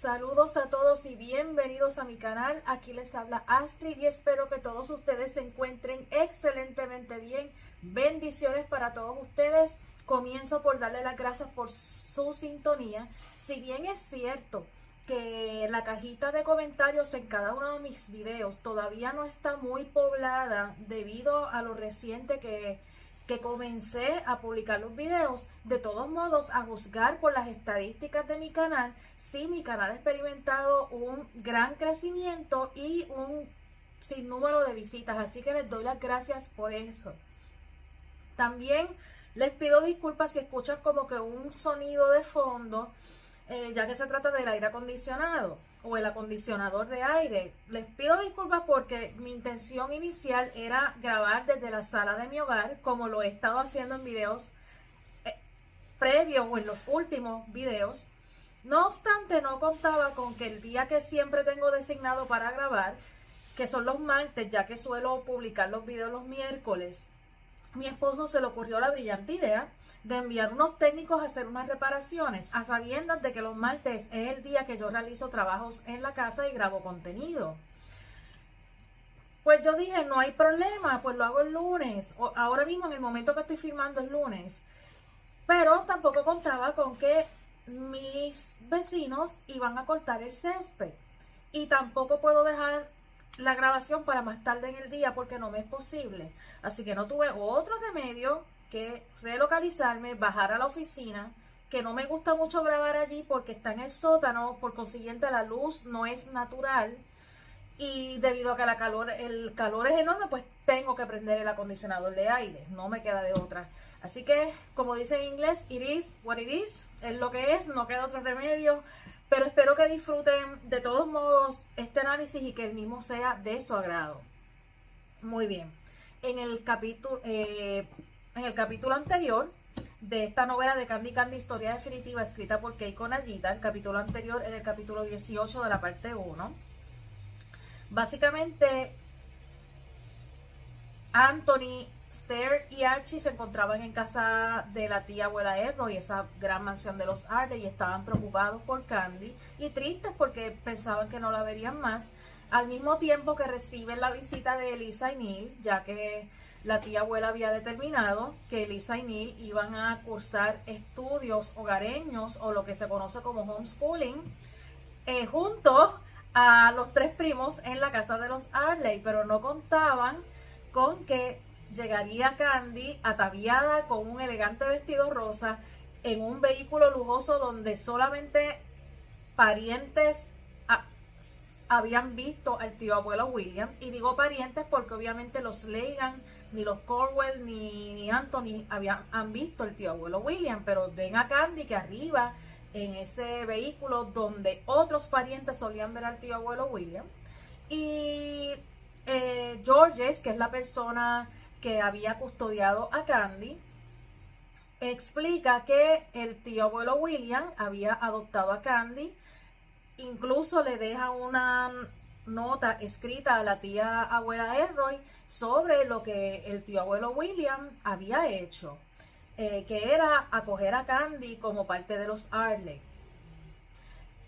Saludos a todos y bienvenidos a mi canal. Aquí les habla Astrid y espero que todos ustedes se encuentren excelentemente bien. Bendiciones para todos ustedes. Comienzo por darle las gracias por su sintonía. Si bien es cierto que la cajita de comentarios en cada uno de mis videos todavía no está muy poblada debido a lo reciente que comencé a publicar los videos, de todos modos, a juzgar por las estadísticas de mi canal, sí, mi canal ha experimentado un gran crecimiento y un sinnúmero de visitas, así que les doy las gracias por eso. También les pido disculpas si escuchan como que un sonido de fondo, ya que se trata del aire acondicionado o el acondicionador de aire. Les pido disculpas porque mi intención inicial era grabar desde la sala de mi hogar, como lo he estado haciendo en videos previos o en los últimos videos. No obstante, no contaba con que el día que siempre tengo designado para grabar, que son los martes, ya que suelo publicar los videos los miércoles, mi esposo se le ocurrió la brillante idea de enviar unos técnicos a hacer unas reparaciones, a sabiendas de que los martes es el día que yo realizo trabajos en la casa y grabo contenido. Pues yo dije, no hay problema, pues lo hago el lunes. Ahora mismo, en el momento que estoy filmando, el lunes. Pero tampoco contaba con que mis vecinos iban a cortar el césped. Y tampoco puedo dejar la grabación para más tarde en el día porque no me es posible. Así que no tuve otro remedio que relocalizarme, bajar a la oficina, que no me gusta mucho grabar allí porque está en el sótano, por consiguiente la luz no es natural y debido a que el calor es enorme, pues tengo que prender el acondicionador de aire, no me queda de otra. Así que, como dice en inglés, it is what it is, es lo que es, no queda otro remedio. Pero espero que disfruten de todos modos este análisis y que el mismo sea de su agrado. Muy bien. En el capítulo anterior de esta novela de Candy Candy, Historia Definitiva, escrita por Keiko Nagita, el capítulo anterior era el capítulo 18 de la parte 1. Básicamente, Anthony, Esther y Archie se encontraban en casa de la tía abuela Errol y esa gran mansión de los Arley, y estaban preocupados por Candy y tristes porque pensaban que no la verían más, al mismo tiempo que reciben la visita de Elisa y Neil, ya que la tía abuela había determinado que Elisa y Neil iban a cursar estudios hogareños o lo que se conoce como homeschooling, junto a los tres primos en la casa de los Arley, pero no contaban con que llegaría Candy ataviada con un elegante vestido rosa en un vehículo lujoso donde solamente parientes habían visto al tío abuelo William. Y digo parientes porque obviamente los Legan, ni los Corwell, ni Anthony han visto al tío abuelo William, pero ven a Candy que arriba en ese vehículo donde otros parientes solían ver al tío abuelo William. Y Georges, que es la persona que había custodiado a Candy, explica que el tío abuelo William había adoptado a Candy, incluso le deja una nota escrita a la tía abuela Elroy sobre lo que el tío abuelo William había hecho, que era acoger a Candy como parte de los Arley.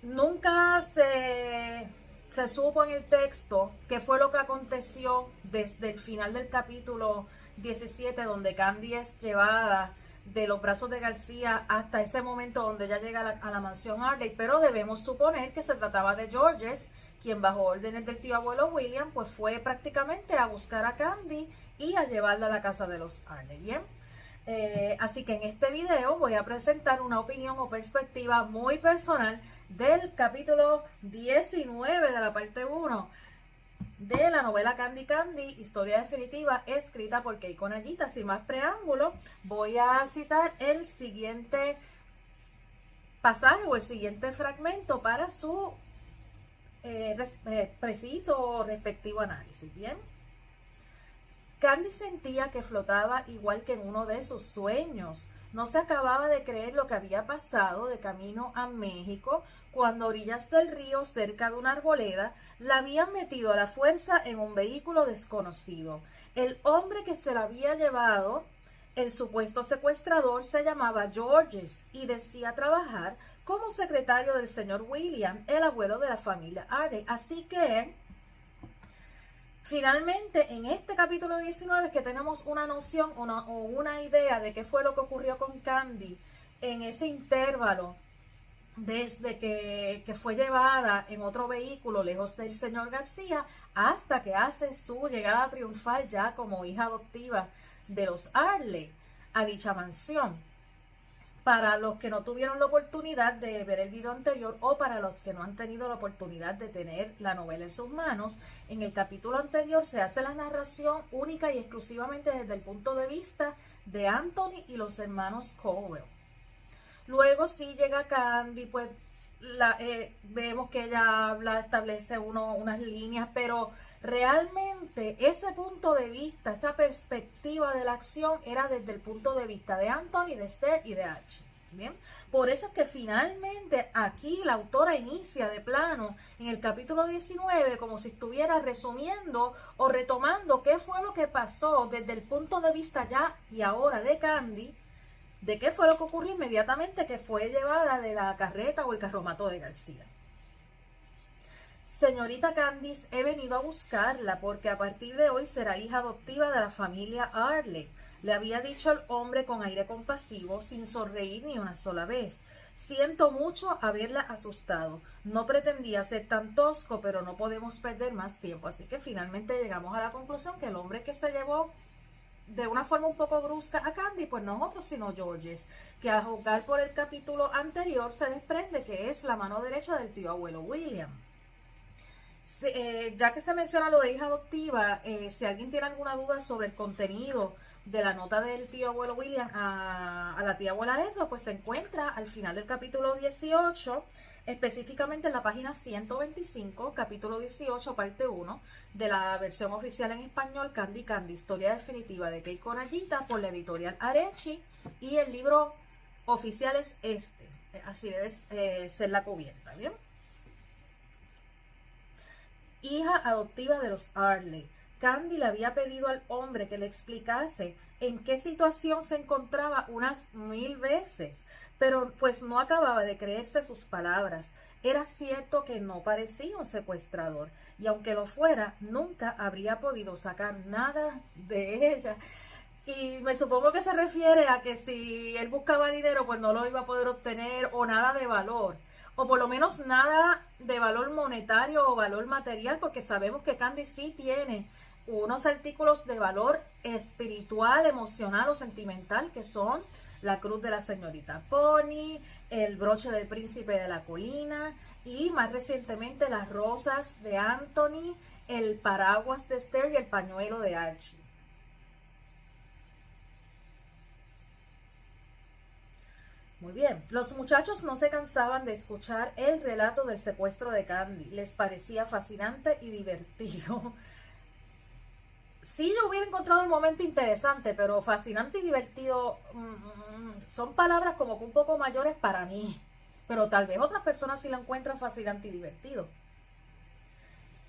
Nunca se supo en el texto qué fue lo que aconteció desde el final del capítulo 17, donde Candy es llevada de los brazos de García hasta ese momento donde ella llega a la mansión Arley, pero debemos suponer que se trataba de Georges, quien bajo órdenes del tío abuelo William, pues fue prácticamente a buscar a Candy y a llevarla a la casa de los Arley. Bien, así que en este video voy a presentar una opinión o perspectiva muy personal del capítulo 19 de la parte 1 de la novela Candy Candy, Historia Definitiva, escrita por Keiko Nagita. Sin más preámbulo, voy a citar el siguiente pasaje o el siguiente fragmento para su preciso o respectivo análisis. Bien, Candy sentía que flotaba igual que en uno de sus sueños. No se acababa de creer lo que había pasado de camino a México, cuando a orillas del río, cerca de una arboleda, la habían metido a la fuerza en un vehículo desconocido. El hombre que se la había llevado El supuesto secuestrador se llamaba Georges y decía trabajar como secretario del señor William, el abuelo de la familia Arley. Así que finalmente, en este capítulo 19 es que tenemos una noción o una idea de qué fue lo que ocurrió con Candy en ese intervalo desde que fue llevada en otro vehículo lejos del señor García hasta que hace su llegada triunfal ya como hija adoptiva de los Arley a dicha mansión. Para los que no tuvieron la oportunidad de ver el video anterior o para los que no han tenido la oportunidad de tener la novela en sus manos, en el capítulo anterior se hace la narración única y exclusivamente desde el punto de vista de Anthony y los hermanos Cowell. Luego sí llega Candy, pues vemos que ella habla, establece unas líneas, pero realmente ese punto de vista, esta perspectiva de la acción era desde el punto de vista de Anthony, de Esther y de Archie. Bien, por eso es que finalmente aquí la autora inicia de plano en el capítulo 19 como si estuviera resumiendo o retomando qué fue lo que pasó desde el punto de vista ya y ahora de Candy, de qué fue lo que ocurrió inmediatamente que fue llevada de la carreta o el carromato de García. Señorita Candice, he venido a buscarla porque a partir de hoy será hija adoptiva de la familia Arley, le había dicho el hombre con aire compasivo, sin sonreír ni una sola vez. Siento mucho haberla asustado. No pretendía ser tan tosco, pero no podemos perder más tiempo. Así que finalmente llegamos a la conclusión que el hombre que se llevó de una forma un poco brusca a Candy, pues no es otro sino Georges, que a juzgar por el capítulo anterior se desprende que es la mano derecha del tío abuelo William. Ya que se menciona lo de hija adoptiva, si alguien tiene alguna duda sobre el contenido de la nota del tío abuelo William a la tía abuela Edna, pues se encuentra al final del capítulo 18, específicamente en la página 125, capítulo 18, parte 1, de la versión oficial en español, Candy Candy, historia definitiva de Kei Conallita, por la editorial Arechi, y el libro oficial es este, así debe ser la cubierta, ¿bien? Hija adoptiva de los Arley. Candy le había pedido al hombre que le explicase en qué situación se encontraba unas 1000 veces, pero pues no acababa de creerse sus palabras. Era cierto que no parecía un secuestrador, y aunque lo fuera, nunca habría podido sacar nada de ella. Y me supongo que se refiere a que si él buscaba dinero, pues no lo iba a poder obtener, o nada de valor, o por lo menos nada de valor monetario o valor material, porque sabemos que Candy sí tiene unos artículos de valor espiritual, emocional o sentimental, que son la cruz de la señorita Pony, el broche del príncipe de la colina y más recientemente las rosas de Anthony, el paraguas de Esther y el pañuelo de Archie. Muy bien, los muchachos no se cansaban de escuchar el relato del secuestro de Candy, les parecía fascinante y divertido. Sí, yo hubiera encontrado el momento interesante, pero fascinante y divertido son palabras como que un poco mayores para mí, pero tal vez otras personas sí lo encuentran fascinante y divertido.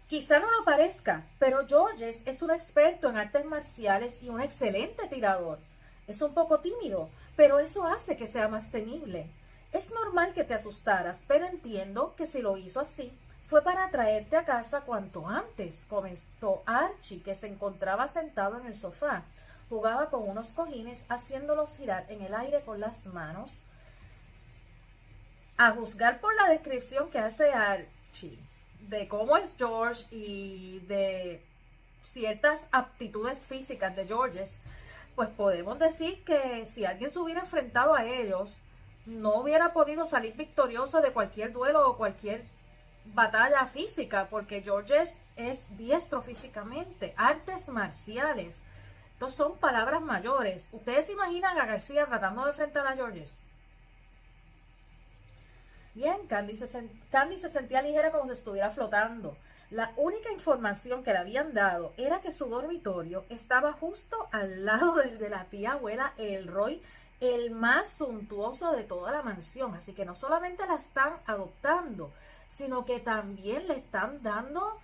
Quizá no lo parezca, pero Georges es un experto en artes marciales y un excelente tirador. Es un poco tímido, pero eso hace que sea más temible. Es normal que te asustaras, pero entiendo que si lo hizo así, fue para traerte a casa cuanto antes, comentó Archie, que se encontraba sentado en el sofá. Jugaba con unos cojines, haciéndolos girar en el aire con las manos. A juzgar por la descripción que hace Archie de cómo es George y de ciertas aptitudes físicas de Georges, pues podemos decir que si alguien se hubiera enfrentado a ellos, no hubiera podido salir victorioso de cualquier duelo o cualquier batalla física, porque Georges es diestro físicamente, artes marciales. Estos son palabras mayores. ¿Ustedes se imaginan a García tratando de enfrentar a Georges? Bien, Candy se sentía ligera como si estuviera flotando. La única información que le habían dado era que su dormitorio estaba justo al lado del de la tía abuela Elroy, el más suntuoso de toda la mansión. Así que no solamente la están adoptando, sino que también le están dando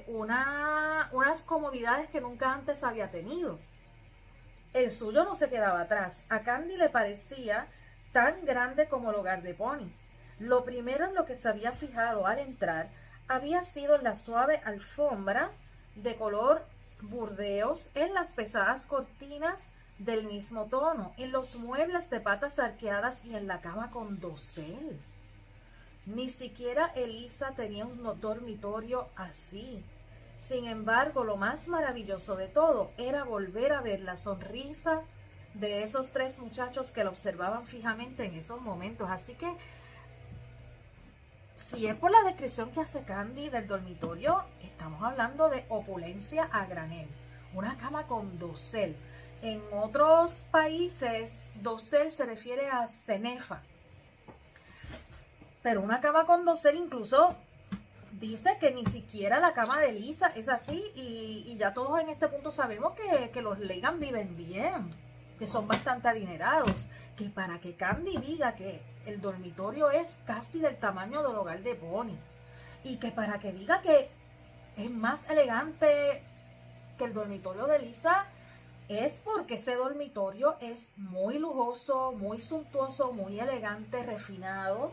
unas comodidades que nunca antes había tenido. El suyo no se quedaba atrás. A Candy le parecía tan grande como el hogar de Pony. Lo primero en lo que se había fijado al entrar había sido en la suave alfombra de color burdeos, en las pesadas cortinas del mismo tono, en los muebles de patas arqueadas y en la cama con dosel. Ni siquiera Elisa tenía un dormitorio así. Sin embargo, lo más maravilloso de todo era volver a ver la sonrisa de esos tres muchachos que la observaban fijamente en esos momentos. Así que, si es por la descripción que hace Candy del dormitorio, estamos hablando de opulencia a granel. Una cama con dosel. En otros países, dosel se refiere a cenefa. Pero una cama con dosel incluso dice que ni siquiera la cama de Lisa es así. Y ya todos en este punto sabemos que los Legan viven bien, que son bastante adinerados. Que para que Candy diga que el dormitorio es casi del tamaño del hogar de Pony, y que para que diga que es más elegante que el dormitorio de Lisa, es porque ese dormitorio es muy lujoso, muy suntuoso, muy elegante, refinado.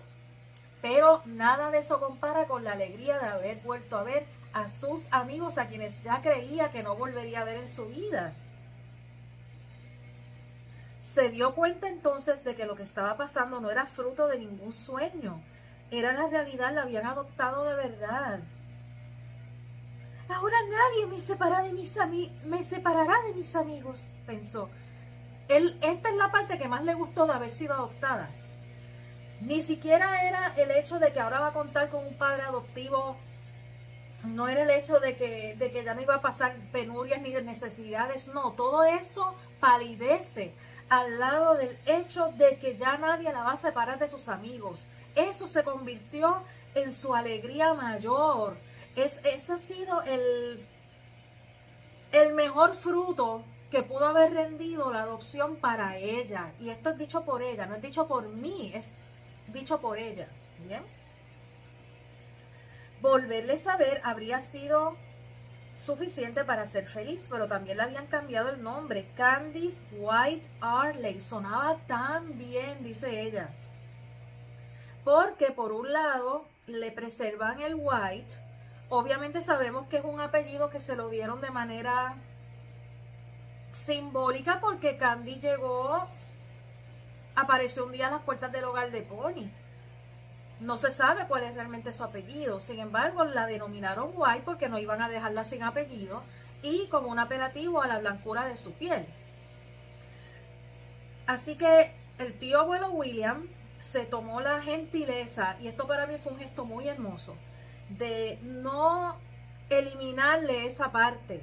Pero nada de eso compara con la alegría de haber vuelto a ver a sus amigos, a quienes ya creía que no volvería a ver en su vida. Se dio cuenta entonces de que lo que estaba pasando no era fruto de ningún sueño, era la realidad, la habían adoptado de verdad. Ahora nadie me separará de mis amigos, pensó. Esta es la parte que más le gustó de haber sido adoptada. Ni siquiera era el hecho de que ahora va a contar con un padre adoptivo, no era el hecho de que ya no iba a pasar penurias ni necesidades, no, todo eso palidece al lado del hecho de que ya nadie la va a separar de sus amigos. Eso se convirtió en su alegría mayor. Ese ha sido el mejor fruto que pudo haber rendido la adopción para ella. Y esto es dicho por ella, no es dicho por mí, es dicho por ella. ¿Bien? Volverles a ver habría sido suficiente para ser feliz, pero también le habían cambiado el nombre. Candice White Arley. Sonaba tan bien, dice ella. Porque por un lado le preservan el White. Obviamente sabemos que es un apellido que se lo dieron de manera simbólica, porque Candy apareció un día a las puertas del hogar de Pony. No se sabe cuál es realmente su apellido. Sin embargo, la denominaron White porque no iban a dejarla sin apellido, y como un apelativo a la blancura de su piel. Así que el tío abuelo William se tomó la gentileza, y esto para mí fue un gesto muy hermoso, de no eliminarle esa parte.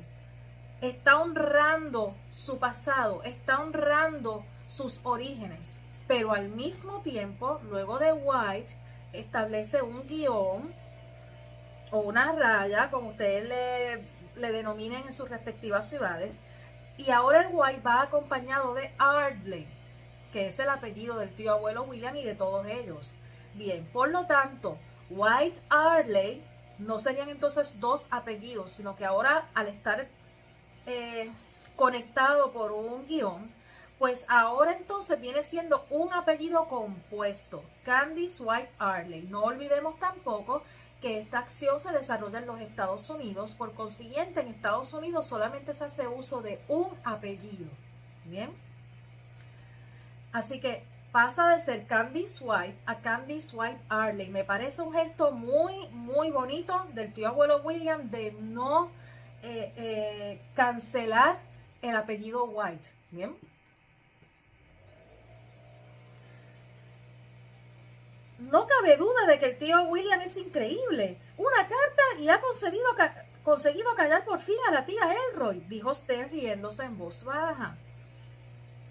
Está honrando su pasado, está honrando sus orígenes, pero al mismo tiempo, luego de White, establece un guión o una raya, como ustedes le denominen en sus respectivas ciudades, y ahora el White va acompañado de Ardley, que es el apellido del tío abuelo William y de todos ellos. Bien, por lo tanto, White Ardley no serían entonces dos apellidos, sino que ahora, al estar conectado por un guión, pues ahora entonces viene siendo un apellido compuesto, Candice White Arley. No olvidemos tampoco que esta acción se desarrolla en los Estados Unidos, por consiguiente en Estados Unidos solamente se hace uso de un apellido. Bien, así que pasa de ser Candice White a Candice White Arley. Me parece un gesto muy, muy bonito del tío abuelo William de no cancelar el apellido White. Bien, no cabe duda de que el tío William es increíble. Una carta y ha conseguido callar por fin a la tía Elroy, dijo Steph riéndose en voz baja.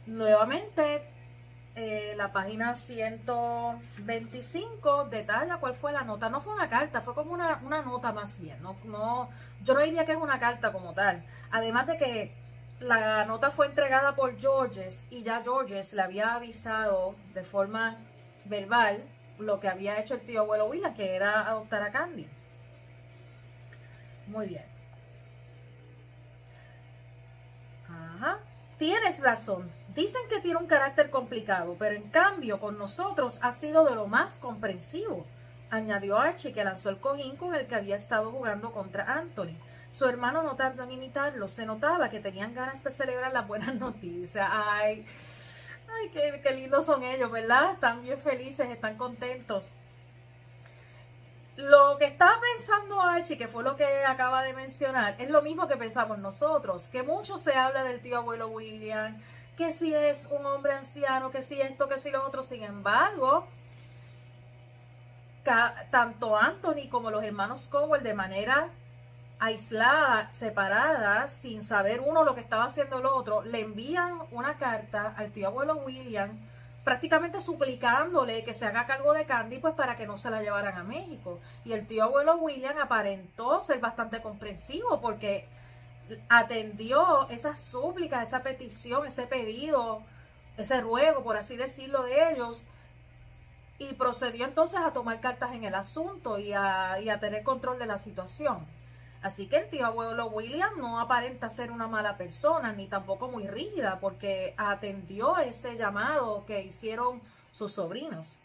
Nuevamente, la página 125 detalla cuál fue la nota. No fue una carta, fue como una nota más bien. Yo no diría que es una carta como tal. Además de que la nota fue entregada por Georges, y ya Georges le había avisado de forma verbal lo que había hecho el tío abuelo Willa, que era adoptar a Candy. Muy bien. Ajá. Tienes razón, dicen que tiene un carácter complicado, pero en cambio con nosotros ha sido de lo más comprensivo, añadió Archie, que lanzó el cojín con el que había estado jugando contra Anthony. Su hermano no tardó en imitarlo, se notaba que tenían ganas de celebrar las buenas noticias. Ay, qué lindos son ellos, ¿verdad? Están bien felices, están contentos. Lo que estaba pensando Archie, que fue lo que acaba de mencionar, es lo mismo que pensamos nosotros, que mucho se habla del tío abuelo William, que si es un hombre anciano, que si esto, que si lo otro. Sin embargo, tanto Anthony como los hermanos Cowell, de manera aislada, separada, sin saber uno lo que estaba haciendo el otro, le envían una carta al tío abuelo William, prácticamente suplicándole que se haga cargo de Candy, pues para que no se la llevaran a México. Y el tío abuelo William aparentó ser bastante comprensivo, porque atendió esa súplica, esa petición, ese pedido, ese ruego, por así decirlo, de ellos, y procedió entonces a tomar cartas en el asunto y a tener control de la situación. Así que el tío abuelo William no aparenta ser una mala persona, ni tampoco muy rígida, porque atendió ese llamado que hicieron sus sobrinos.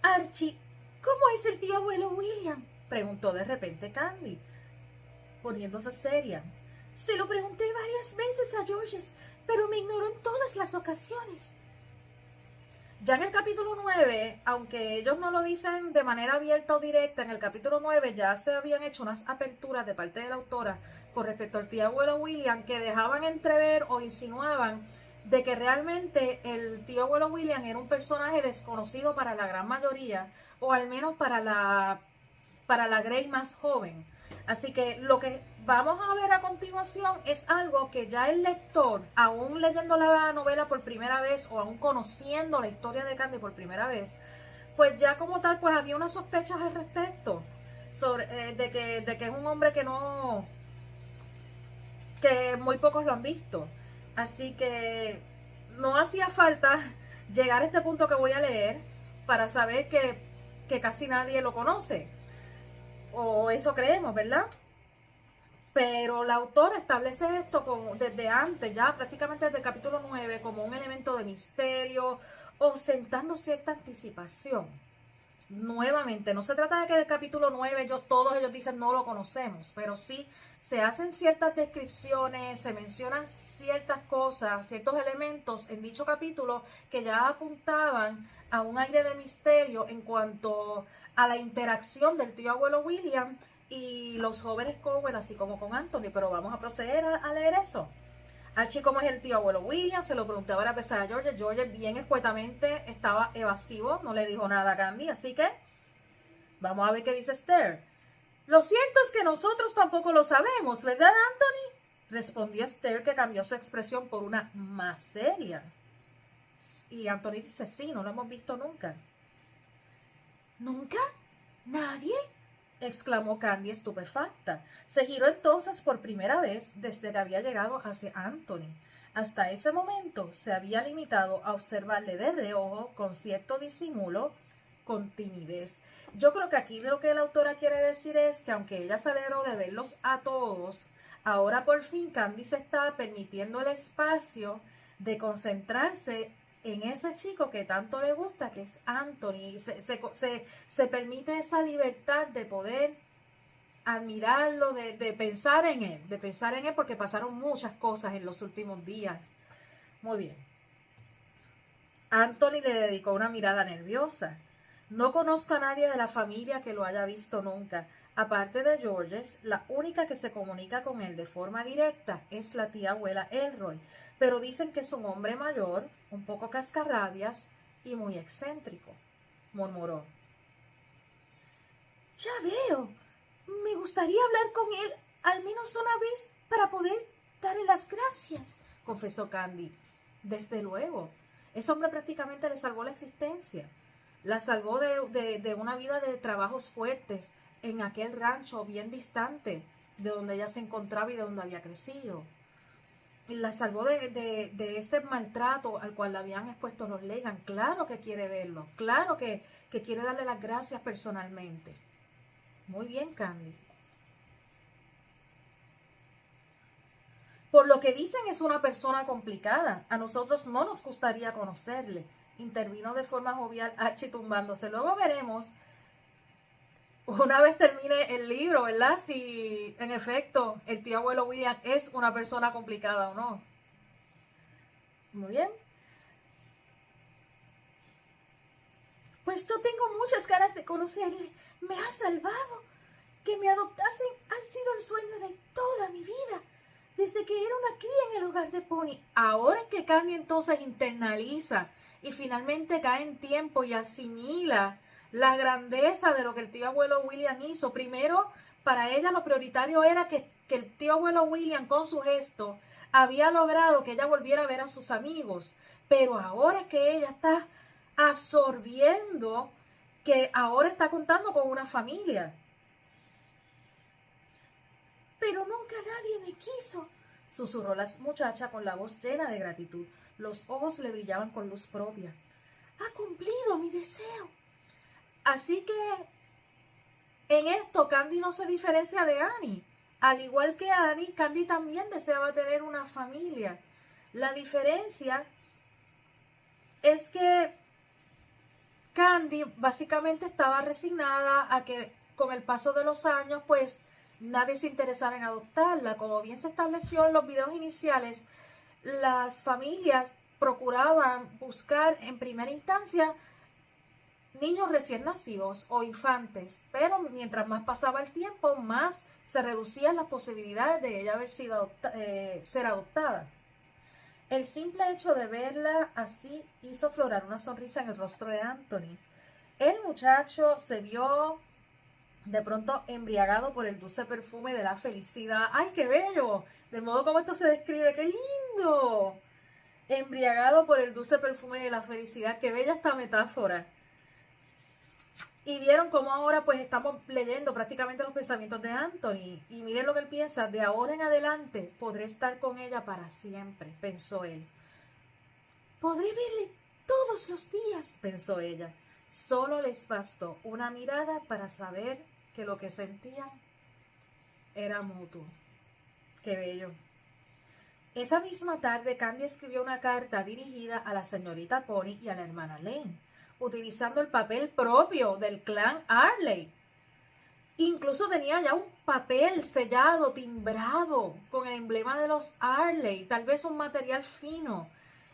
Archie, ¿cómo es el tío abuelo William?, preguntó de repente Candy, poniéndose seria. Se lo pregunté varias veces a Georges, pero me ignoró en todas las ocasiones. Ya en el capítulo 9, aunque ellos no lo dicen de manera abierta o directa, en el capítulo 9 ya se habían hecho unas aperturas de parte de la autora con respecto al tío abuelo William, que dejaban entrever o insinuaban de que realmente el tío abuelo William era un personaje desconocido para la gran mayoría, o al menos para la Grey más joven. Así que lo que vamos a ver a continuación es algo que ya el lector, aún leyendo la novela por primera vez o aún conociendo la historia de Candy por primera vez, pues ya como tal, pues había unas sospechas al respecto sobre, de que es un hombre que muy pocos lo han visto. Así que no hacía falta llegar a este punto que voy a leer para saber que casi nadie lo conoce. O eso creemos, ¿verdad? Pero la autora establece esto desde antes, ya prácticamente desde el capítulo 9, como un elemento de misterio o sentando cierta anticipación. Nuevamente, no se trata de que en el capítulo 9 todos ellos dicen no lo conocemos, pero sí se hacen ciertas descripciones, se mencionan ciertas cosas, ciertos elementos en dicho capítulo que ya apuntaban a un aire de misterio en cuanto a la interacción del tío abuelo William y los jóvenes Cowell, así como con Anthony. Pero vamos a proceder a leer eso. Archie, ¿cómo es el tío abuelo William? Se lo pregunté varias veces a George. George bien escuetamente estaba evasivo, no le dijo nada a Candy, así que vamos a ver qué dice Esther. Lo cierto es que nosotros tampoco lo sabemos, ¿verdad, Anthony?, respondió Esther, que cambió su expresión por una más seria. Y Anthony dice, sí, no lo hemos visto nunca. ¿Nunca? ¿Nadie?, exclamó Candy estupefacta. Se giró entonces por primera vez desde que había llegado hacia Anthony. Hasta ese momento se había limitado a observarle de reojo con cierto disimulo, con timidez. Yo creo que aquí lo que la autora quiere decir es que aunque ella se alegró de verlos a todos, ahora por fin Candy se está permitiendo el espacio de concentrarse en ese chico que tanto le gusta, que es Anthony. Se permite esa libertad de poder admirarlo, de pensar en él, porque pasaron muchas cosas en los últimos días. Muy bien. Anthony le dedicó una mirada nerviosa. No conozco a nadie de la familia que lo haya visto nunca. Aparte de Georges, la única que se comunica con él de forma directa es la tía abuela Elroy, pero dicen que es un hombre mayor, un poco cascarrabias y muy excéntrico, murmuró. Ya veo. Me gustaría hablar con él al menos una vez para poder darle las gracias, confesó Candy. Desde luego. Ese hombre prácticamente le salvó la existencia. La salvó de una vida de trabajos fuertes en aquel rancho bien distante de donde ella se encontraba y de donde había crecido. La salvó de ese maltrato al cual la habían expuesto los Legan. Claro que quiere verlo, claro que quiere darle las gracias personalmente. Muy bien, Candy. Por lo que dicen es una persona complicada. A nosotros no nos gustaría conocerle. Intervino de forma jovial Archie tumbándose. Luego veremos, una vez termine el libro, ¿verdad? Si en efecto el tío abuelo William es una persona complicada o no. Muy bien. Pues yo tengo muchas ganas de conocerle. Me ha salvado. Que me adoptasen ha sido el sueño de toda mi vida. Desde que era una cría en el hogar de Pony. Ahora que Candy entonces internaliza y finalmente cae en tiempo y asimila la grandeza de lo que el tío abuelo William hizo. Primero, para ella lo prioritario era que el tío abuelo William con su gesto había logrado que ella volviera a ver a sus amigos. Pero ahora que ella está absorbiendo que ahora está contando con una familia. Pero nunca nadie me quiso, susurró la muchacha con la voz llena de gratitud. Los ojos le brillaban con luz propia. Ha cumplido mi deseo. Así que en esto Candy no se diferencia de Annie. Al igual que Annie, Candy también deseaba tener una familia. La diferencia es que Candy básicamente estaba resignada a que con el paso de los años, pues nadie se interesara en adoptarla. Como bien se estableció en los videos iniciales, las familias procuraban buscar en primera instancia niños recién nacidos o infantes, pero mientras más pasaba el tiempo, más se reducían las posibilidades de ella haber sido ser adoptada. El simple hecho de verla así hizo aflorar una sonrisa en el rostro de Anthony. El muchacho se vio de pronto embriagado por el dulce perfume de la felicidad. ¡Ay, qué bello! De modo como esto se describe, ¡qué lindo! Embriagado por el dulce perfume de la felicidad. ¡Qué bella esta metáfora! Y vieron cómo ahora pues estamos leyendo prácticamente los pensamientos de Anthony. Y miren lo que él piensa. De ahora en adelante podré estar con ella para siempre, pensó él. Podré verle todos los días, pensó ella. Solo les bastó una mirada para saber que lo que sentían era mutuo. ¡Qué bello! Esa misma tarde, Candy escribió una carta dirigida a la señorita Pony y a la hermana Lane, utilizando el papel propio del clan Arley. Incluso tenía ya un papel sellado, timbrado, con el emblema de los Arley, tal vez un material fino.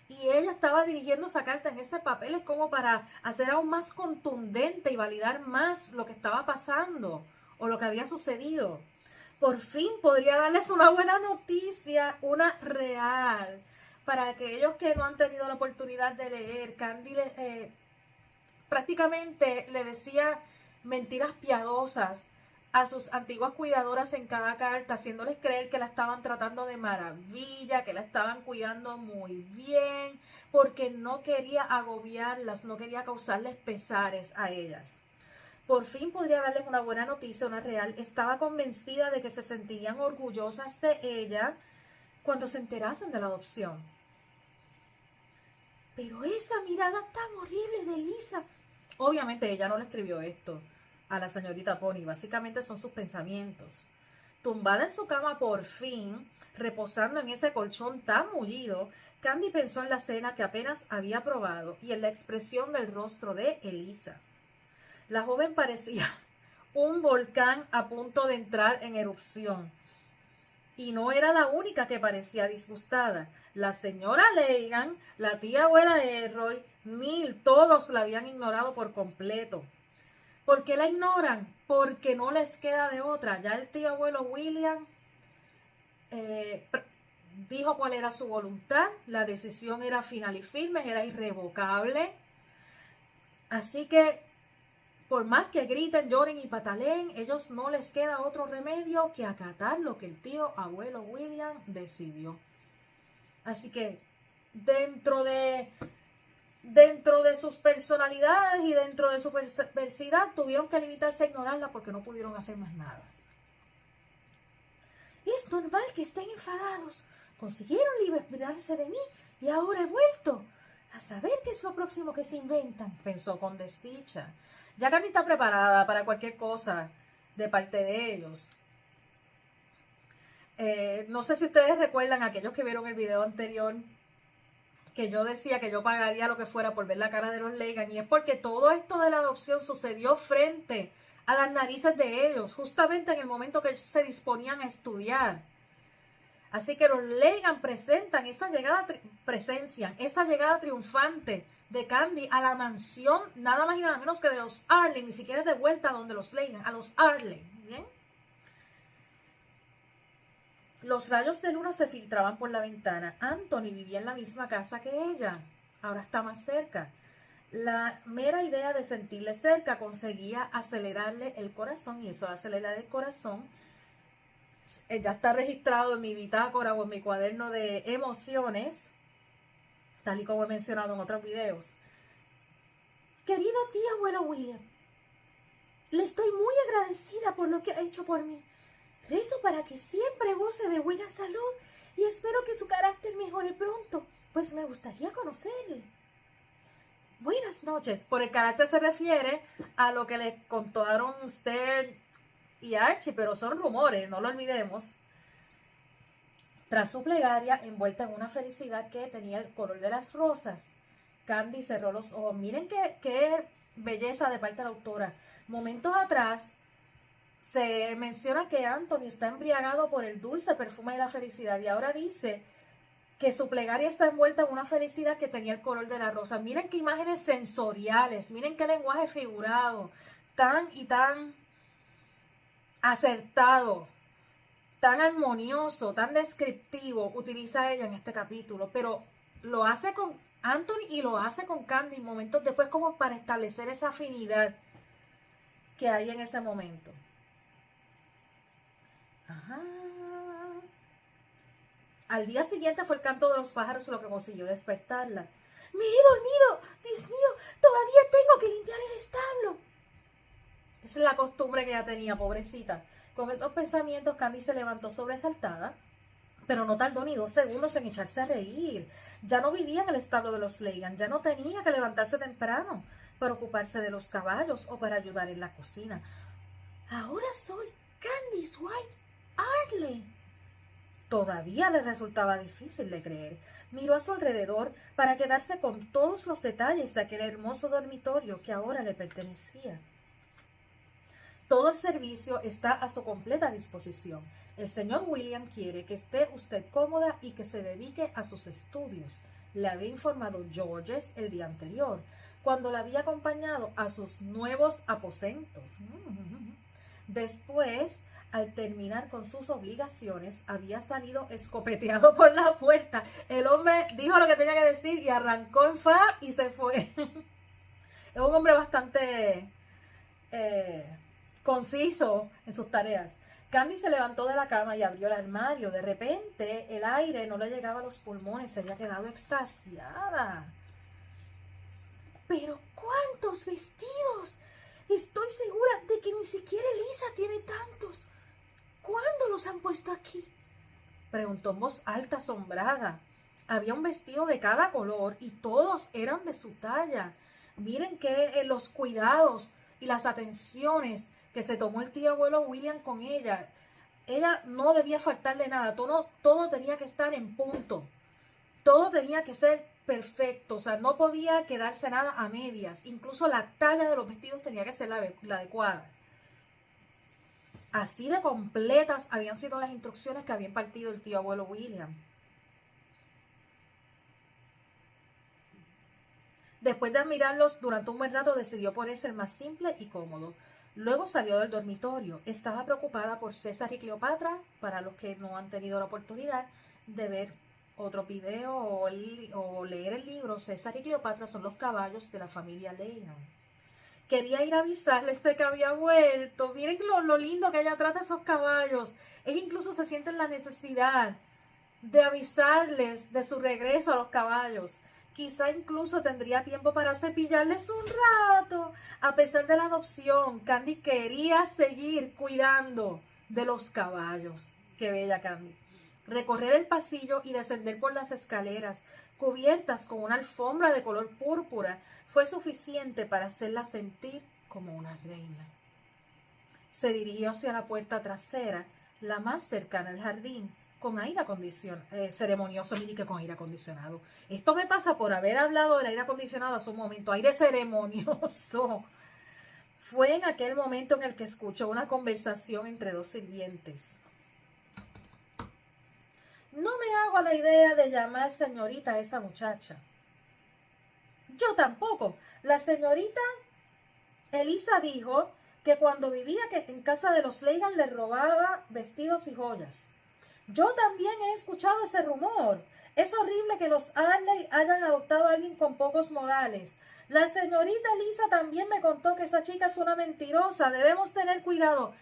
Y ella estaba dirigiendo esa carta en ese papel, es como para hacer aún más contundente y validar más lo que estaba pasando o lo que había sucedido. Por fin podría darles una buena noticia, una real. Para aquellos que no han tenido la oportunidad de leer, Candy prácticamente le decía mentiras piadosas a sus antiguas cuidadoras en cada carta, haciéndoles creer que la estaban tratando de maravilla, que la estaban cuidando muy bien, porque no quería agobiarlas, no quería causarles pesares a ellas. Por fin podría darles una buena noticia, una real. Estaba convencida de que se sentirían orgullosas de ella cuando se enterasen de la adopción. Pero esa mirada tan horrible de Lisa. Obviamente ella no le escribió esto a la señorita Pony, básicamente son sus pensamientos. Tumbada en su cama por fin, reposando en ese colchón tan mullido, Candy pensó en la cena que apenas había probado y en la expresión del rostro de Elisa. La joven parecía un volcán a punto de entrar en erupción. Y no era la única que parecía disgustada. La señora Legan, la tía abuela Elroy, Neil, todos la habían ignorado por completo. ¿Por qué la ignoran? Porque no les queda de otra. Ya el tío abuelo William dijo cuál era su voluntad. La decisión era final y firme, era irrevocable. Así que, por más que griten, lloren y pataleen, ellos no les queda otro remedio que acatar lo que el tío abuelo William decidió. Así que, dentro de sus personalidades y dentro de su perversidad, tuvieron que limitarse a ignorarla porque no pudieron hacer más nada. Es normal que estén enfadados. Consiguieron librarse de mí y ahora he vuelto. A saber qué es lo próximo que se inventan, pensó con desdicha. Ya Candy está preparada para cualquier cosa de parte de ellos. No sé si ustedes recuerdan, aquellos que vieron el video anterior, que yo decía que yo pagaría lo que fuera por ver la cara de los Leighton, y es porque todo esto de la adopción sucedió frente a las narices de ellos, justamente en el momento que se disponían a estudiar. Así que los Leighton presencian esa llegada triunfante de Candy a la mansión, nada más y nada menos que de los Arlen, ni siquiera de vuelta a donde los Leighton, a los Arlen, ¿bien? Los rayos de luna se filtraban por la ventana. Anthony vivía en la misma casa que ella. Ahora está más cerca. La mera idea de sentirle cerca conseguía acelerarle el corazón, y eso de acelerar el corazón ya está registrado en mi bitácora o en mi cuaderno de emociones, tal y como he mencionado en otros videos. Querido tío abuelo William, le estoy muy agradecida por lo que ha hecho por mí. Rezo para que siempre goce de buena salud y espero que su carácter mejore pronto, pues me gustaría conocerle. Buenas noches. Por el carácter se refiere a lo que le contaron Stern y Archie, pero son rumores, no lo olvidemos. Tras su plegaria, envuelta en una felicidad que tenía el color de las rosas, Candy cerró los ojos. Miren qué belleza de parte de la autora. Momentos atrás se menciona que Anthony está embriagado por el dulce perfume de la felicidad, y ahora dice que su plegaria está envuelta en una felicidad que tenía el color de la rosa. Miren qué imágenes sensoriales, miren qué lenguaje figurado, tan y tan acertado, tan armonioso, tan descriptivo utiliza ella en este capítulo, pero lo hace con Anthony y lo hace con Candy momentos después, como para establecer esa afinidad que hay en ese momento. Ajá. Al día siguiente fue el canto de los pájaros lo que consiguió despertarla. Me he dormido, Dios mío, todavía tengo que limpiar el establo. Esa es la costumbre que ella tenía, pobrecita. Con esos pensamientos, Candy se levantó sobresaltada, pero no tardó ni 2 segundos en echarse a reír. Ya no vivía en el establo de los Leighton, ya no tenía que levantarse temprano para ocuparse de los caballos o para ayudar en la cocina. Ahora soy Candice White Arley. Todavía le resultaba difícil de creer. Miró a su alrededor para quedarse con todos los detalles de aquel hermoso dormitorio que ahora le pertenecía. Todo el servicio está a su completa disposición. El señor William quiere que esté usted cómoda y que se dedique a sus estudios, le había informado Georges el día anterior, cuando la había acompañado a sus nuevos aposentos. Después, al terminar con sus obligaciones, había salido escopeteado por la puerta. El hombre dijo lo que tenía que decir y arrancó en fa y se fue. Es un hombre bastante conciso en sus tareas. Candy se levantó de la cama y abrió el armario. De repente, el aire no le llegaba a los pulmones. Se había quedado extasiada. ¡Pero cuántos vestidos! Estoy segura de que ni siquiera Elisa tiene tantos. ¿Cuándo los han puesto aquí?, preguntó en voz alta, asombrada. Había un vestido de cada color y todos eran de su talla. Miren que los cuidados y las atenciones que se tomó el tío abuelo William con ella. Ella no debía faltarle nada. Todo tenía que estar en punto. Todo tenía que ser perfecto. O sea, no podía quedarse nada a medias. Incluso la talla de los vestidos tenía que ser la adecuada. Así de completas habían sido las instrucciones que había impartido el tío abuelo William. Después de admirarlos durante un buen rato, decidió ponerse el más simple y cómodo. Luego salió del dormitorio. Estaba preocupada por César y Cleopatra. Para los que no han tenido la oportunidad de ver otro video o leer el libro, César y Cleopatra son los caballos de la familia Leighton. Quería ir a avisarles de que había vuelto. Miren lo lindo que ella trata a esos caballos. Ella incluso se siente en la necesidad de avisarles de su regreso a los caballos. Quizá incluso tendría tiempo para cepillarles un rato. A pesar de la adopción, Candy quería seguir cuidando de los caballos. Qué bella Candy. Recorrer el pasillo y descender por las escaleras, cubiertas con una alfombra de color púrpura, fue suficiente para hacerla sentir como una reina. Se dirigió hacia la puerta trasera, la más cercana al jardín, con aire acondicionado, ceremonioso, ni que con aire acondicionado. Esto me pasa por haber hablado del aire acondicionado hace un momento, aire ceremonioso. Fue en aquel momento en el que escuchó una conversación entre dos sirvientes. No me hago a la idea de llamar señorita a esa muchacha. Yo tampoco. La señorita Elisa dijo que cuando vivía en casa de los Leigan le robaba vestidos y joyas. Yo también he escuchado ese rumor. Es horrible que los Arley hayan adoptado a alguien con pocos modales. La señorita Elisa también me contó que esa chica es una mentirosa. Debemos tener cuidado.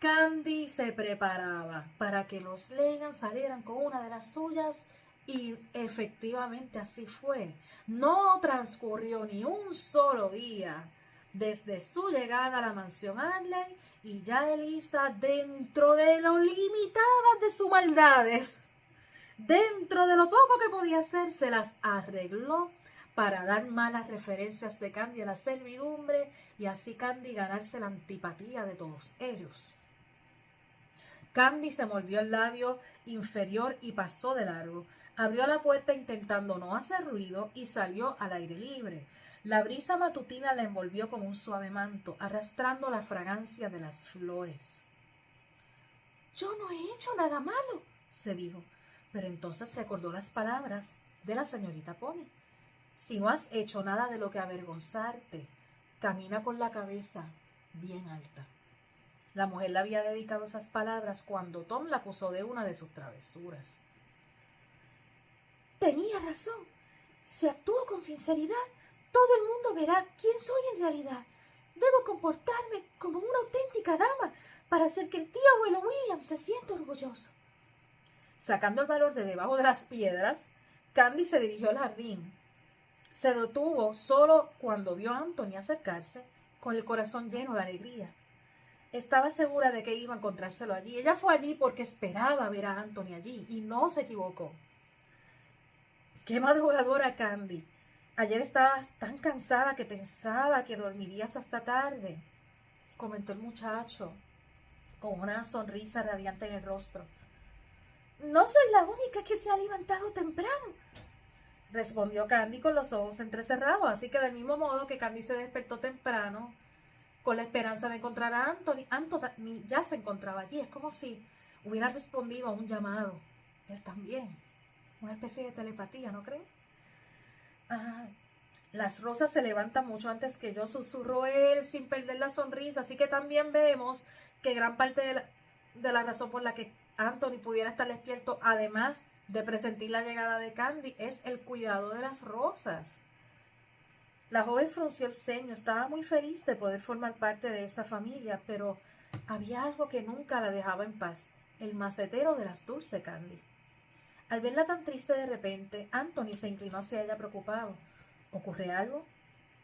Candy se preparaba para que los Leigan salieran con una de las suyas y efectivamente así fue. No transcurrió ni un solo día desde su llegada a la mansión Arley y ya Elisa, dentro de lo limitadas de sus maldades, dentro de lo poco que podía hacer, se las arregló para dar malas referencias de Candy a la servidumbre y así Candy ganarse la antipatía de todos ellos. Candy se mordió el labio inferior y pasó de largo. Abrió la puerta intentando no hacer ruido y salió al aire libre. La brisa matutina la envolvió con un suave manto, arrastrando la fragancia de las flores. Yo no he hecho nada malo, se dijo, pero entonces recordó las palabras de la señorita Pony. Si no has hecho nada de lo que avergonzarte, camina con la cabeza bien alta. La mujer le había dedicado esas palabras cuando Tom la acusó de una de sus travesuras. Tenía razón. Si actúo con sinceridad, todo el mundo verá quién soy en realidad. Debo comportarme como una auténtica dama para hacer que el tío abuelo William se sienta orgulloso. Sacando el valor de debajo de las piedras, Candy se dirigió al jardín. Se detuvo solo cuando vio a Anthony acercarse, con el corazón lleno de alegría. Estaba segura de que iba a encontrárselo allí. Ella fue allí porque esperaba ver a Anthony allí y no se equivocó. ¡Qué madrugadora, Candy! Ayer estabas tan cansada que pensaba que dormirías hasta tarde, comentó el muchacho, con una sonrisa radiante en el rostro. No soy la única que se ha levantado temprano, respondió Candy con los ojos entrecerrados. Así que del mismo modo que Candy se despertó temprano, con la esperanza de encontrar a Anthony ya se encontraba allí. Es como si hubiera respondido a un llamado. Él también. Una especie de telepatía, ¿no creen? Las rosas se levantan mucho antes que yo, susurró él sin perder la sonrisa. Así que también vemos que gran parte de la razón por la que Anthony pudiera estar despierto, además de presentir la llegada de Candy, es el cuidado de las rosas. La joven frunció el ceño, estaba muy feliz de poder formar parte de esa familia, pero había algo que nunca la dejaba en paz, el macetero de las Dulce Candy. Al verla tan triste de repente, Anthony se inclinó hacia ella preocupado. ¿Ocurre algo?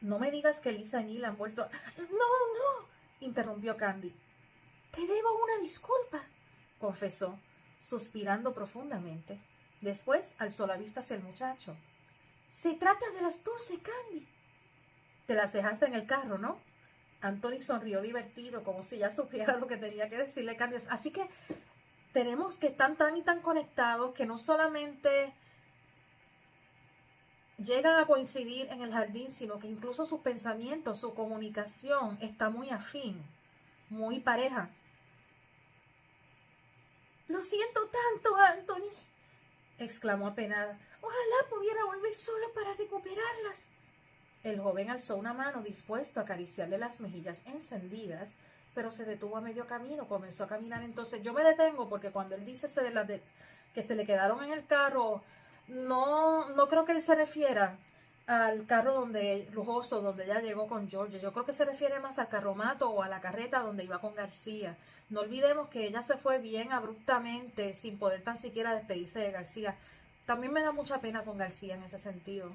No me digas que Lisa y Neil han vuelto... No, interrumpió Candy. Te debo una disculpa, confesó, suspirando profundamente. Después alzó la vista hacia el muchacho. Se trata de las Dulce Candy. Te las dejaste en el carro, ¿no? Anthony sonrió divertido, como si ya supiera lo que tenía que decirle Candy. Así que tenemos que estar tan y tan conectados que no solamente llegan a coincidir en el jardín, sino que incluso sus pensamientos, su comunicación está muy afín, muy pareja. Lo siento tanto, Anthony, exclamó apenada. Ojalá pudiera volver solo para recuperarlas. El joven alzó una mano dispuesto a acariciarle las mejillas encendidas, pero se detuvo a medio camino, comenzó a caminar. Entonces yo me detengo porque cuando él dice que se le quedaron en el carro, no creo que él se refiera al carro lujoso donde ella llegó con George. Yo creo que se refiere más al carromato o a la carreta donde iba con García. No olvidemos que ella se fue bien abruptamente, sin poder tan siquiera despedirse de García. También me da mucha pena con García en ese sentido.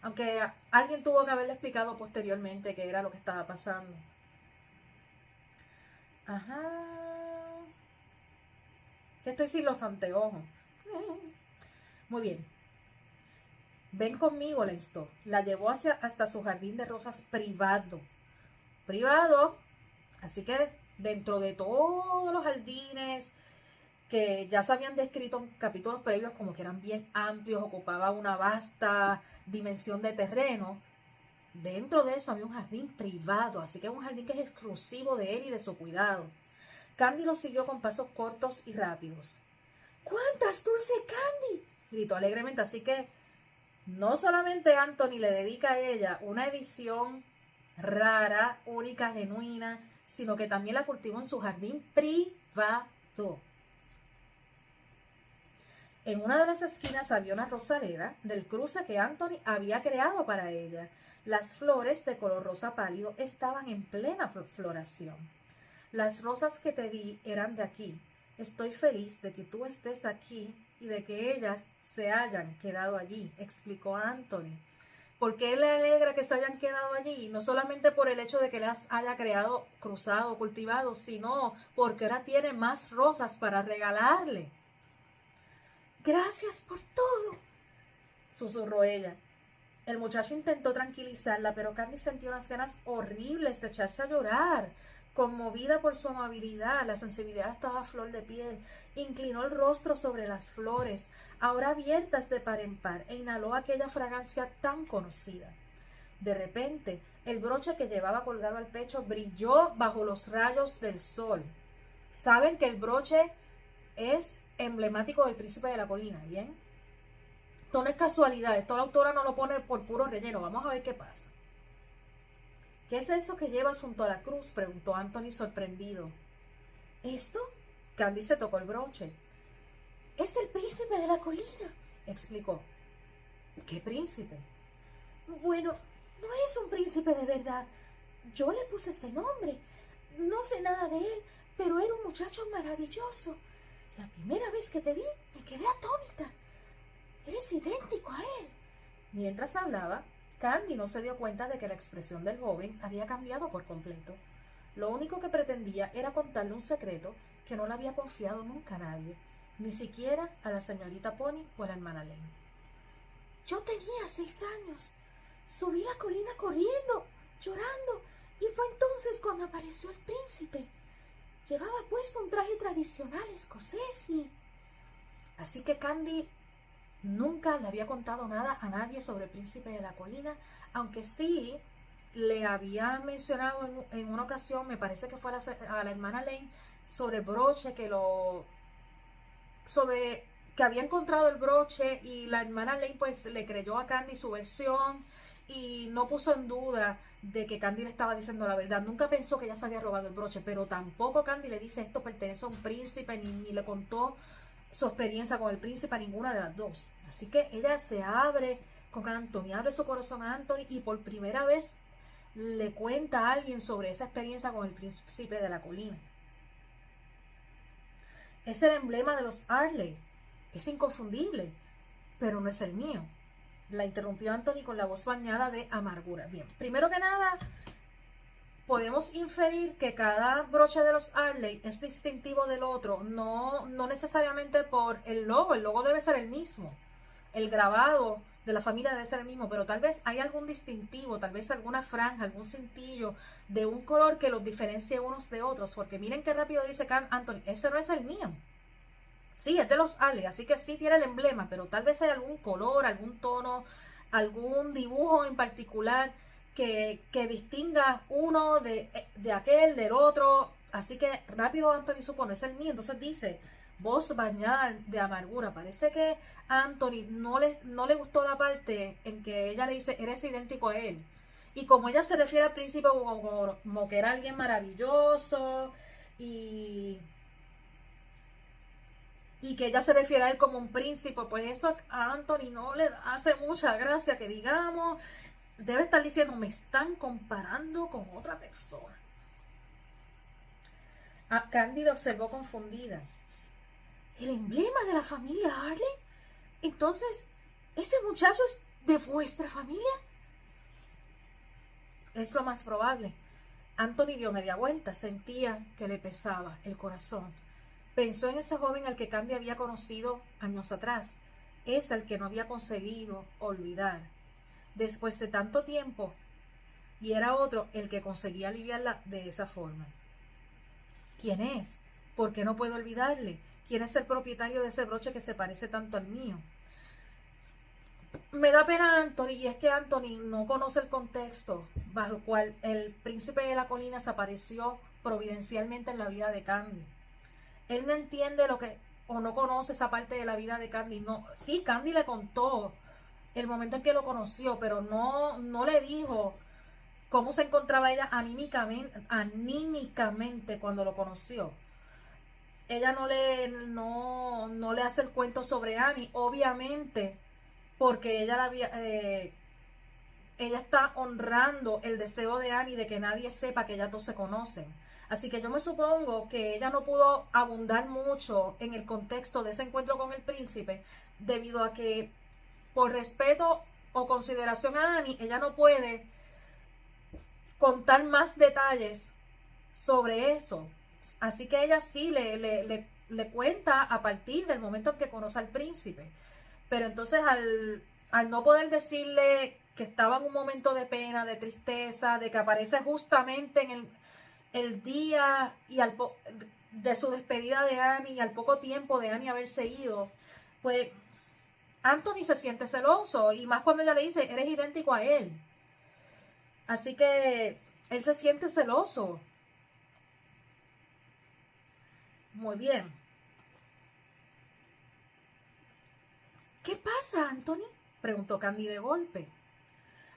Aunque alguien tuvo que haberle explicado posteriormente qué era lo que estaba pasando. Que estoy sin los anteojos. Muy bien. Ven conmigo, le instó. La llevó hasta su jardín de rosas privado. Privado. Así que dentro de todos los jardines que ya se habían descrito en capítulos previos como que eran bien amplios, ocupaban una vasta dimensión de terreno. Dentro de eso había un jardín privado, así que es un jardín que es exclusivo de él y de su cuidado. Candy lo siguió con pasos cortos y rápidos. ¡Cuántas dulces Candy!, gritó alegremente, así que no solamente Anthony le dedica a ella una edición rara, única, genuina, sino que también la cultivó en su jardín privado. En una de las esquinas había una rosaleda del cruce que Anthony había creado para ella. Las flores de color rosa pálido estaban en plena floración. Las rosas que te di eran de aquí. Estoy feliz de que tú estés aquí y de que ellas se hayan quedado allí, explicó Anthony. ¿Por qué le alegra que se hayan quedado allí? No solamente por el hecho de que las haya creado, cruzado, cultivado, sino porque ahora tiene más rosas para regalarle. Gracias por todo, susurró ella. El muchacho intentó tranquilizarla, pero Candy sintió unas ganas horribles de echarse a llorar. Conmovida por su amabilidad, la sensibilidad estaba a flor de piel. Inclinó el rostro sobre las flores, ahora abiertas de par en par, e inhaló aquella fragancia tan conocida. De repente, el broche que llevaba colgado al pecho brilló bajo los rayos del sol. Saben que el broche es emblemático del príncipe de la colina, ¿bien? Esto no es casualidad, esto la autora no lo pone por puro relleno. Vamos a ver qué pasa. ¿Qué es eso que llevas junto a la cruz?, preguntó Anthony sorprendido. ¿Esto? Candy se tocó el broche. Es del príncipe de la colina, explicó. ¿Qué príncipe? Bueno, no es un príncipe de verdad. Yo le puse ese nombre. No sé nada de él, pero era un muchacho maravilloso. La primera vez que te vi, me quedé atónita. Eres idéntico a él. Mientras hablaba, Candy no se dio cuenta de que la expresión del joven había cambiado por completo. Lo único que pretendía era contarle un secreto que no le había confiado nunca a nadie, ni siquiera a la señorita Pony o a la hermana Lane. Yo tenía 6 años. Subí la colina corriendo, llorando, y fue entonces cuando apareció el príncipe. Llevaba puesto un traje tradicional escocés y... Así que Candy nunca le había contado nada a nadie sobre el príncipe de la colina, aunque sí le había mencionado en una ocasión, me parece que fue a la hermana Lane, sobre el broche, sobre que había encontrado el broche, y la hermana Lane pues le creyó a Candy su versión y no puso en duda de que Candy le estaba diciendo la verdad. Nunca pensó que ella se había robado el broche, pero tampoco Candy le dice esto pertenece a un príncipe, ni le contó su experiencia con el príncipe a ninguna de las dos. Así que ella se abre con Anthony, abre su corazón a Anthony, y por primera vez le cuenta a alguien sobre esa experiencia con el príncipe de la colina. Es el emblema de los Arley, es inconfundible, pero no es el mío, la interrumpió Anthony con la voz bañada de amargura. Bien, primero que nada, podemos inferir que cada broche de los Arley es distintivo del otro, no necesariamente por el logo debe ser el mismo, el grabado de la familia debe ser el mismo, pero tal vez hay algún distintivo, tal vez alguna franja, algún cintillo de un color que los diferencie unos de otros, porque miren qué rápido dice Anthony, ese no es el mío. Sí, es de los Arley, así que sí tiene el emblema, pero tal vez hay algún color, algún tono, algún dibujo en particular que distinga uno de aquel, del otro. Así que rápido Anthony supone, es el mío. Entonces dice, voz bañada de amargura. Parece que a Anthony no le gustó la parte en que ella le dice, eres idéntico a él. Y como ella se refiere al príncipe como que era alguien maravilloso y que ella se refiere a él como un príncipe, pues eso a Anthony no le hace mucha gracia, que digamos. Debe estar diciendo, me están comparando con otra persona. Candy lo observó confundida. ¿El emblema de la familia Arley? Entonces, ¿ese muchacho es de vuestra familia? Es lo más probable. Anthony dio media vuelta, sentía que le pesaba el corazón. Pensó en ese joven al que Candy había conocido años atrás, ese al que no había conseguido olvidar después de tanto tiempo, y era otro el que conseguía aliviarla de esa forma. ¿Quién es? ¿Por qué no puedo olvidarle? ¿Quién es el propietario de ese broche que se parece tanto al mío? Me da pena Anthony, y es que Anthony no conoce el contexto bajo el cual el príncipe de la colina se apareció providencialmente en la vida de Candy. Él no entiende lo que, o no conoce esa parte de la vida de Candy. No, sí, Candy le contó el momento en que lo conoció, pero no le dijo cómo se encontraba ella anímicamente cuando lo conoció. Ella no le hace el cuento sobre Annie, obviamente, porque ella está honrando el deseo de Annie de que nadie sepa que ellas dos se conocen. Así que yo me supongo que ella no pudo abundar mucho en el contexto de ese encuentro con el príncipe, debido a que, por respeto o consideración a Annie, ella no puede contar más detalles sobre eso. Así que ella sí le cuenta a partir del momento en que conoce al príncipe. Pero entonces al no poder decirle que estaba en un momento de pena, de tristeza, de que aparece justamente en el día de su despedida de Annie y al poco tiempo de Annie haberse ido, pues Anthony se siente celoso, y más cuando ella le dice, eres idéntico a él. Así que él se siente celoso. Muy bien. ¿Qué pasa, Anthony?, preguntó Candy de golpe.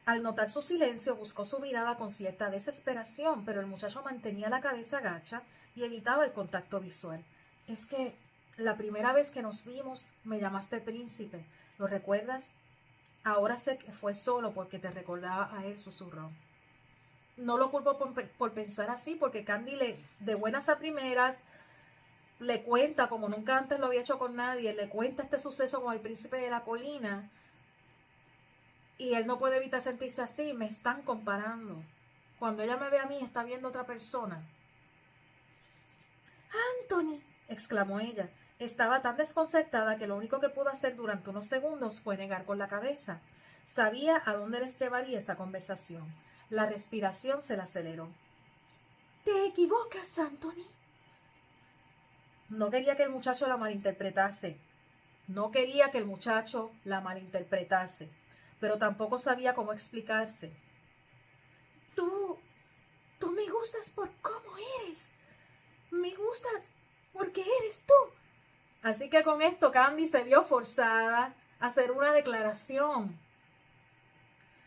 Al notar su silencio, buscó su mirada con cierta desesperación, pero el muchacho mantenía la cabeza gacha y evitaba el contacto visual. Es que la primera vez que nos vimos me llamaste príncipe. ¿Lo recuerdas? Ahora sé que fue solo porque te recordaba a él, susurró. No lo culpo por pensar así, porque Candy de buenas a primeras le cuenta, como nunca antes lo había hecho con nadie, le cuenta este suceso con el príncipe de la colina, y él no puede evitar sentirse así. Me están comparando. Cuando ella me ve a mí, está viendo a otra persona. Anthony, exclamó ella. Estaba tan desconcertada que lo único que pudo hacer durante unos segundos fue negar con la cabeza. Sabía a dónde les llevaría esa conversación. La respiración se la aceleró. Te equivocas, Anthony. No quería que el muchacho la malinterpretase. Pero tampoco sabía cómo explicarse. Tú me gustas por cómo eres. Me gustas porque eres tú. Así que con esto Candy se vio forzada a hacer una declaración.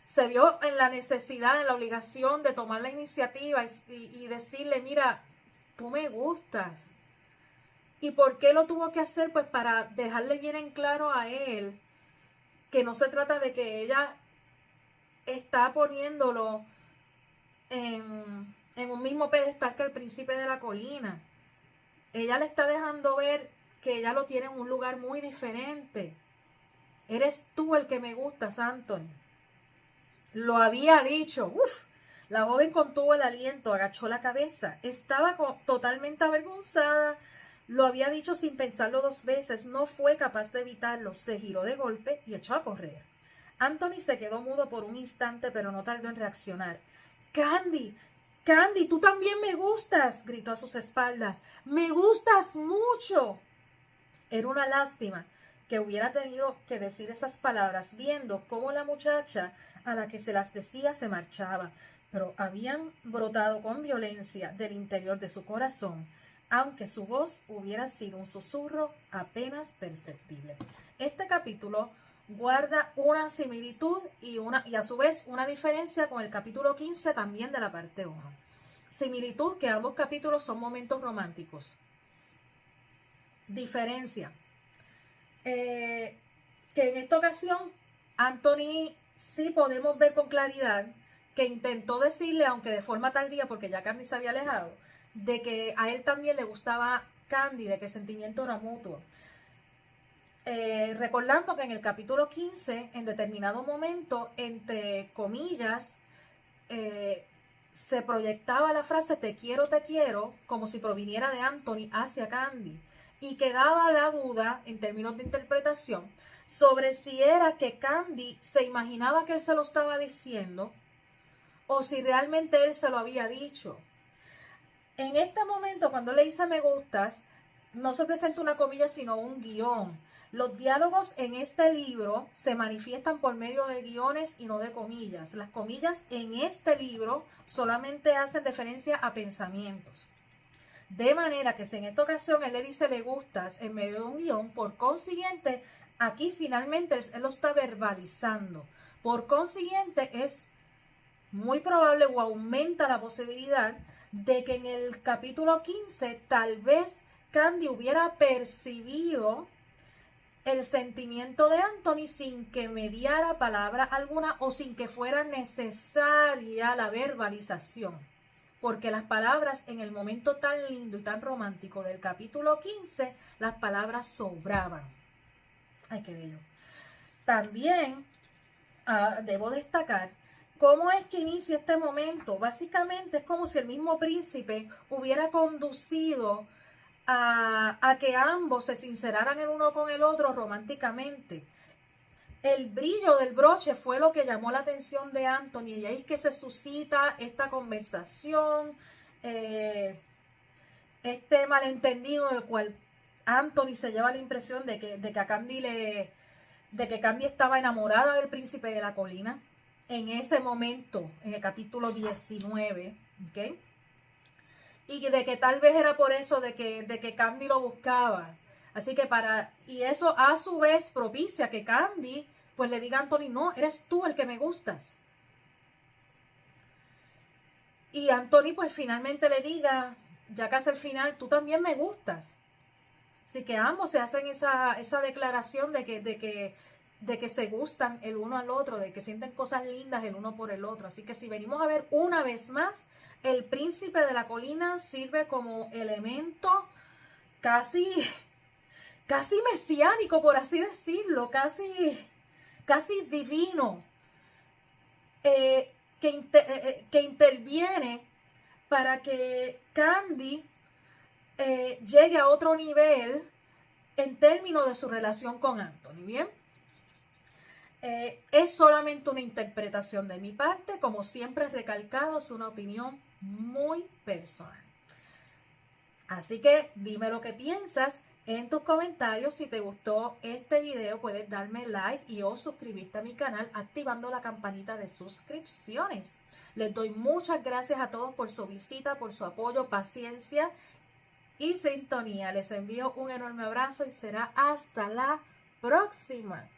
Se vio en la necesidad, en la obligación de tomar la iniciativa y decirle, mira, tú me gustas. ¿Y por qué lo tuvo que hacer? Pues para dejarle bien en claro a él que no se trata de que ella está poniéndolo en un mismo pedestal que el príncipe de la colina. Ella le está dejando ver que ella lo tiene en un lugar muy diferente. Eres tú el que me gustas, Anthony. Lo había dicho. Uf. La joven contuvo el aliento, agachó la cabeza. Estaba totalmente avergonzada. Lo había dicho sin pensarlo 2 veces. No fue capaz de evitarlo. Se giró de golpe y echó a correr. Anthony se quedó mudo por un instante, pero no tardó en reaccionar. Candy, Candy, tú también me gustas, gritó a sus espaldas. Me gustas mucho. Era una lástima que hubiera tenido que decir esas palabras viendo cómo la muchacha a la que se las decía se marchaba, pero habían brotado con violencia del interior de su corazón, aunque su voz hubiera sido un susurro apenas perceptible. Este capítulo guarda una similitud y a su vez una diferencia con el capítulo 15 también de la parte 1. Similitud que ambos capítulos son momentos románticos. Diferencia. Que en esta ocasión Anthony sí podemos ver con claridad que intentó decirle, aunque de forma tardía porque ya Candy se había alejado, de que a él también le gustaba Candy, de que el sentimiento era mutuo. Recordando que en el capítulo 15, en determinado momento, entre comillas, se proyectaba la frase te quiero, como si proviniera de Anthony hacia Candy, y quedaba la duda en términos de interpretación sobre si era que Candy se imaginaba que él se lo estaba diciendo o si realmente él se lo había dicho. En este momento, cuando le dice me gustas, no se presenta una comilla, sino un guión. Los diálogos en este libro se manifiestan por medio de guiones y no de comillas. Las comillas en este libro solamente hacen referencia a pensamientos. De manera que si en esta ocasión él le dice le gustas en medio de un guión, por consiguiente, aquí finalmente él lo está verbalizando. Por consiguiente, es muy probable o aumenta la posibilidad de que en el capítulo 15 tal vez Candy hubiera percibido el sentimiento de Anthony sin que mediara palabra alguna o sin que fuera necesaria la verbalización. Porque las palabras en el momento tan lindo y tan romántico del capítulo 15, las palabras sobraban. Ay, qué bello. También debo destacar cómo es que inicia este momento. Básicamente es como si el mismo príncipe hubiera conducido a que ambos se sinceraran el uno con el otro románticamente. El brillo del broche fue lo que llamó la atención de Anthony y ahí es que se suscita esta conversación, este malentendido en el cual Anthony se lleva la impresión de que Candy estaba enamorada del príncipe de la colina en ese momento, en el capítulo 19, ¿ok? Y de que tal vez era por eso de que Candy lo buscaba. Así que y eso a su vez propicia que Candy pues le diga a Anthony, no, eres tú el que me gustas. Y Anthony pues finalmente le diga, ya casi al final, tú también me gustas. Así que ambos se hacen esa declaración de que se gustan el uno al otro, de que sienten cosas lindas el uno por el otro. Así que si venimos a ver una vez más, el príncipe de la colina sirve como elemento casi mesiánico, por así decirlo, casi divino, que interviene para que Candy llegue a otro nivel en términos de su relación con Anthony, ¿bien? Es solamente una interpretación de mi parte, como siempre he recalcado, es una opinión muy personal. Así que dime lo que piensas en tus comentarios. Si te gustó este video, puedes darme like y o suscribirte a mi canal activando la campanita de suscripciones. Les doy muchas gracias a todos por su visita, por su apoyo, paciencia y sintonía. Les envío un enorme abrazo y será hasta la próxima.